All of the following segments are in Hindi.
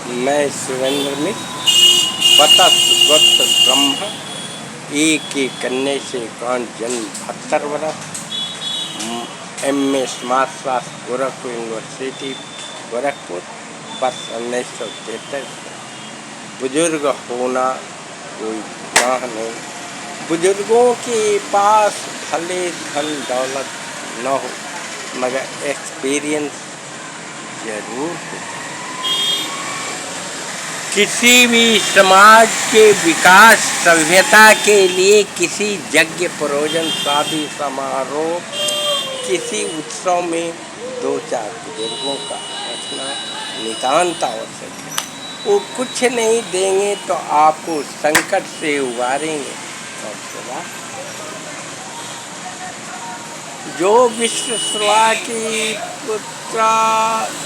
मैं सुरेंद्र मिश्र स्वतः ब्रह्म एक ही कन्या से कौन जन्म 72 वर्ष M.A. समाज शास्त्र गोरखपुर यूनिवर्सिटी गोरखपुर वर्ष 1973। बुजुर्ग होना कोई गुनाह नहीं। बुजुर्गों के पास भले धन दौलत न हो मगर एक्सपीरियंस जरूर हो। किसी भी समाज के विकास सभ्यता के लिए किसी यज्ञ प्रयोजन शादी समारोह किसी उत्सव में 2-4 बुजुर्गों का रखना नितांत आवश्यक है। वो कुछ नहीं देंगे तो आपको संकट से उबारेंगे। और सदा जो विश्वसला की पुत्र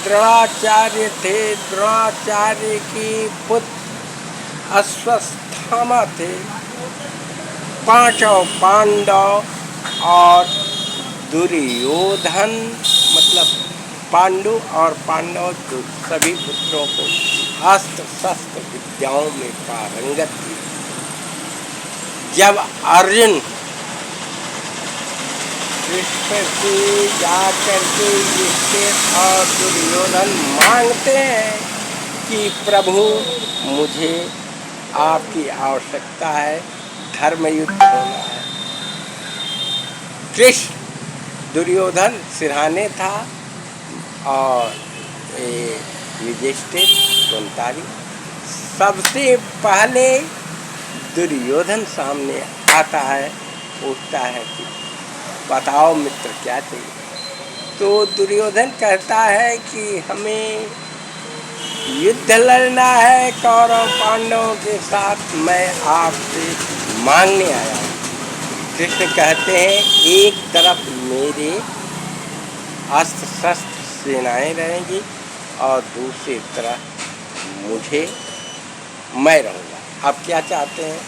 द्रोणाचार्य थे, द्रोणाचार्य की पुत्र अश्वत्थामा थे, 5 पांडव और दुर्योधन मतलब पांडु और पांडव सभी पुत्रों को अस्त्र शस्त्र विद्याओं में पारंगत थे। जब अर्जुन कृष्ण से जाकर के युधिष्ठिर और दुर्योधन मांगते हैं कि प्रभु मुझे आपकी आवश्यकता है, धर्म युद्ध होना है। कृष्ण दुर्योधन सिरहाने था और युधिष्ठिर कुंतारी। सबसे पहले दुर्योधन सामने आता है, पूछता है कि बताओ मित्र क्या चाहिए। तो दुर्योधन कहता है कि हमें युद्ध लड़ना है कौरव पांडवों के साथ, मैं आपसे मांगने आया हूँ। कृष्ण कहते हैं एक तरफ मेरे अस्त्र शस्त्र सेनाएं रहेंगी और दूसरी तरफ मैं रहूँगा। आप क्या चाहते हैं?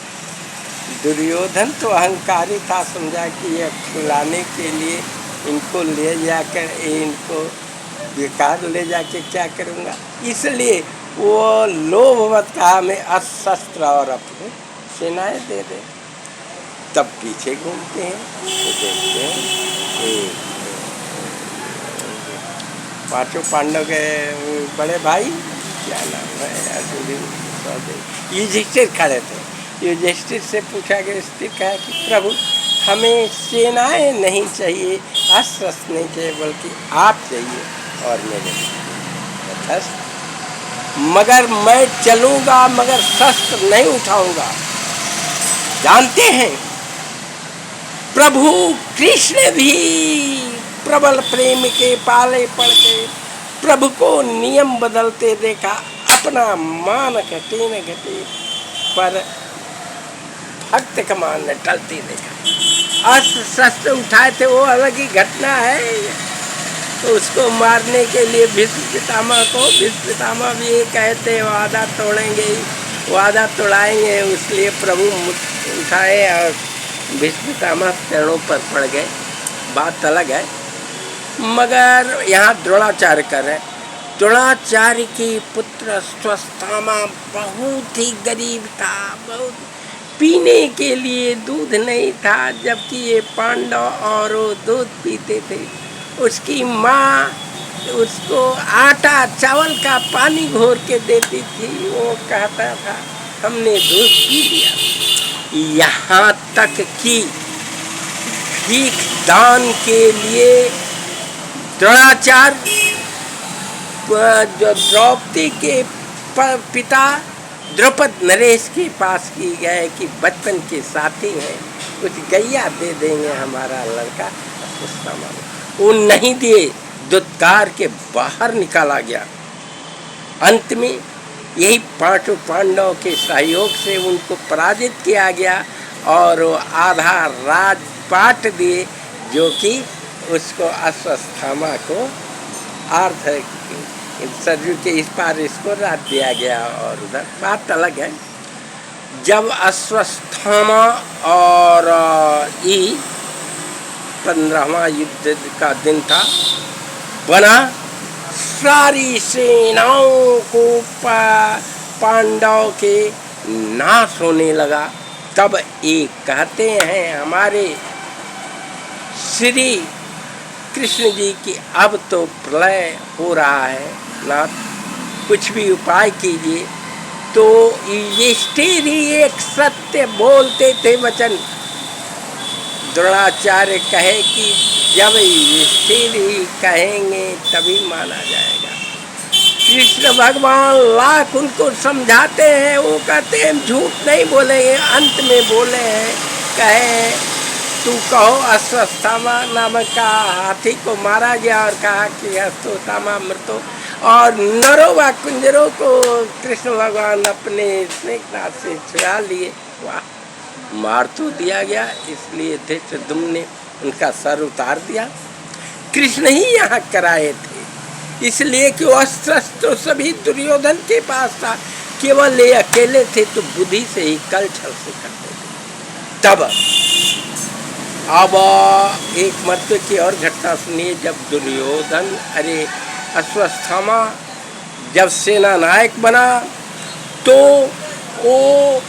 दुर्योधन तो अहंकारी था, समझा कि ये खिलाने के लिए इनको ले जाकर इनको बेकार ले जाके क्या करूँगा, इसलिए वो लोभवत कहा मैं अस्त्र शस्त्र और अपने सेनाएं दे दे। तब पीछे घूमते हैं तो देखते हैं कि 5 पांडव के बड़े भाई क्या नाम है युधिष्ठिर खड़े थे। युधिष्ठिर से पूछा गया, स्थिर कहा कि प्रभु हमें सेनाएं नहीं चाहिए, अस्त्र नहीं चाहिए, बल्कि आप चाहिए और मेरे तटस्थ। मगर मैं चलूँगा मगर शस्त्र नहीं उठाऊँगा। जानते हैं प्रभु कृष्ण भी प्रबल प्रेम के पाले पड़ के प्रभु को नियम बदलते देखा, अपना मान घटे न घटे पर भक्त का मान न टलते देखा। अस्त्र शस्त्र उठाए थे वो अलग ही घटना है। तो उसको मारने के लिए भीष्म पितामह भी ये कहते वादा तोड़ेंगे, वादा तोड़ाएंगे, इसलिए प्रभु उठाए और भीष्म पितामह चरणों पर पड़ गए। बात अलग है। मगर यहाँ द्रोणाचार्य कर रहे। द्रोणाचार्य की पुत्र अश्वत्थामा बहुत ही गरीब था, बहुत पीने के लिए दूध नहीं था, जबकि ये पांडव और वो दूध पीते थे। उसकी माँ उसको आटा चावल का पानी घोर के देती थी, वो कहता था हमने दूध पी लिया। यहाँ तक कि भीख दान के लिए द्रोणाचार्य जो द्रौपदी के पिता द्रौपद नरेश के पास की गए कि बचपन के साथी हैं, कुछ गैया दे देंगे हमारा लड़का। वो नहीं दिए, दुत्कार के बाहर निकाला गया। अंत में यही 5 पांडव के सहयोग से उनको पराजित किया गया और आधा राजपाट दिए, जो कि उसको अश्वत्थामा को अर्ध सरयू के इस पार इसको रात दिया गया। और उधर बात अलग है। जब अश्वत्थामा और 15वां युद्ध का दिन था, बना सारी सेनाओं को पांडव के नाश होने लगा। तब एक कहते हैं हमारे श्री कृष्ण जी की अब तो प्रलय हो रहा है, ना कुछ भी उपाय कीजिए। तो युधिष्ठिर ही एक सत्य बोलते थे वचन। द्रोणाचार्य कहे कि जब युधिष्ठिर ही कहेंगे तभी माना जाएगा। कृष्ण भगवान लाख उनको समझाते हैं, वो कहते हैं झूठ नहीं बोलेंगे। अंत में बोले हैं, कहे तू कहो अश्वत्थामा नामक का हाथी को मारा गया और कहा कि अश्वत्थामा मृतो, और नरों व कुंजरों को कृष्ण भगवान अपने स्नेहनाथ से छुड़ा लिए। वाह, मार तो दिया गया, इसलिए धृष्टद्युम्न ने उनका सर उतार दिया। कृष्ण ही यहाँ कराए थे, इसलिए कि वो अस्त्र तो सभी दुर्योधन के पास था, केवल ये अकेले थे तो बुद्धि से ही कल छल से करते थे। तब अब एक महत्व की और घटना सुनिए। जब दुर्योधन अश्वत्थामा जब सेना नायक बना तो वो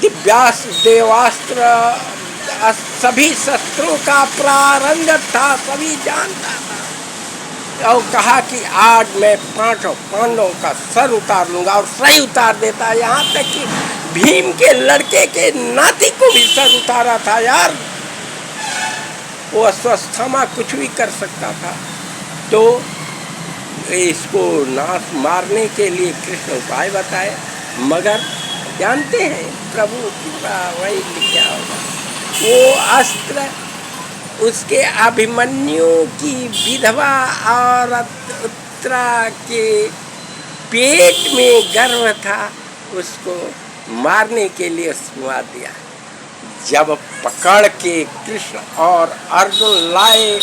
दिव्यास्त्र देवास्त्र सभी शस्त्रों का प्रारंगत था, सभी जानता था। और कहा कि आज मैं 5 पांडवों का सर उतार लूंगा, और सही उतार देता। यहाँ तक कि भीम के लड़के के नाती को भी सर उतारा था यार। वो अश्वत्थामा कुछ भी कर सकता था। तो इसको नाश मारने के लिए कृष्ण उपाय बताए, मगर जानते हैं प्रभु कृपा वही लिखा होगा। वो अस्त्र उसके अभिमन्यु की विधवा औरत उत्तरा के पेट में गर्भ था, उसको मारने के लिए सुआ दिया। जब पकड़ के कृष्ण और अर्जुन लाए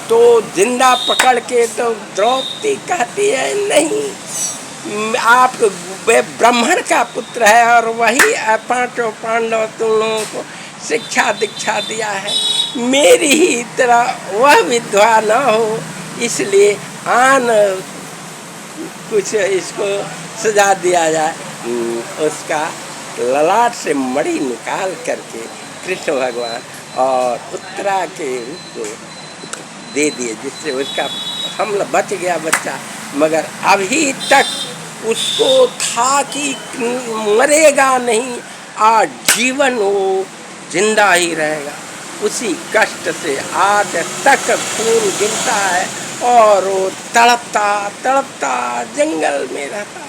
तो जिंदा पकड़ के, तो द्रौपदी कहती है नहीं, आप ब्राह्मण का पुत्र है और वही 5 पांडव तुम लोगों को शिक्षा दीक्षा दिया है, मेरी ही तरह वह विधवा न हो, इसलिए आन कुछ इसको सजा दिया जाए। उसका ललाट से मणि निकाल करके कृष्ण भगवान और उत्तरा के रूप को दे दिए, जिससे उसका हमला बच गया बच्चा। मगर अभी तक उसको था कि मरेगा नहीं, आज जीवन वो जिंदा ही रहेगा। उसी कष्ट से आज तक खून गिरता है और वो तड़पता तड़पता जंगल में रहता है।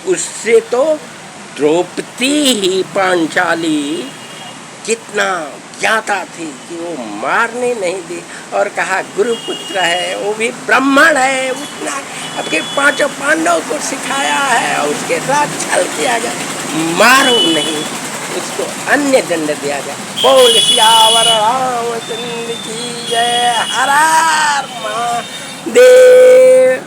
उससे तो द्रौपदी ही पांचाली कितना ज्ञाता थी कि वो मारने नहीं दी, और कहा गुरुपुत्र है, वो भी ब्राह्मण है, उतना आपके 5 पांडव को सिखाया है और उसके साथ छल किया गया, मारो नहीं, उसको अन्य दंड दिया गया। बोल सियावर रामचंद्र की जय। हर हर महादेव।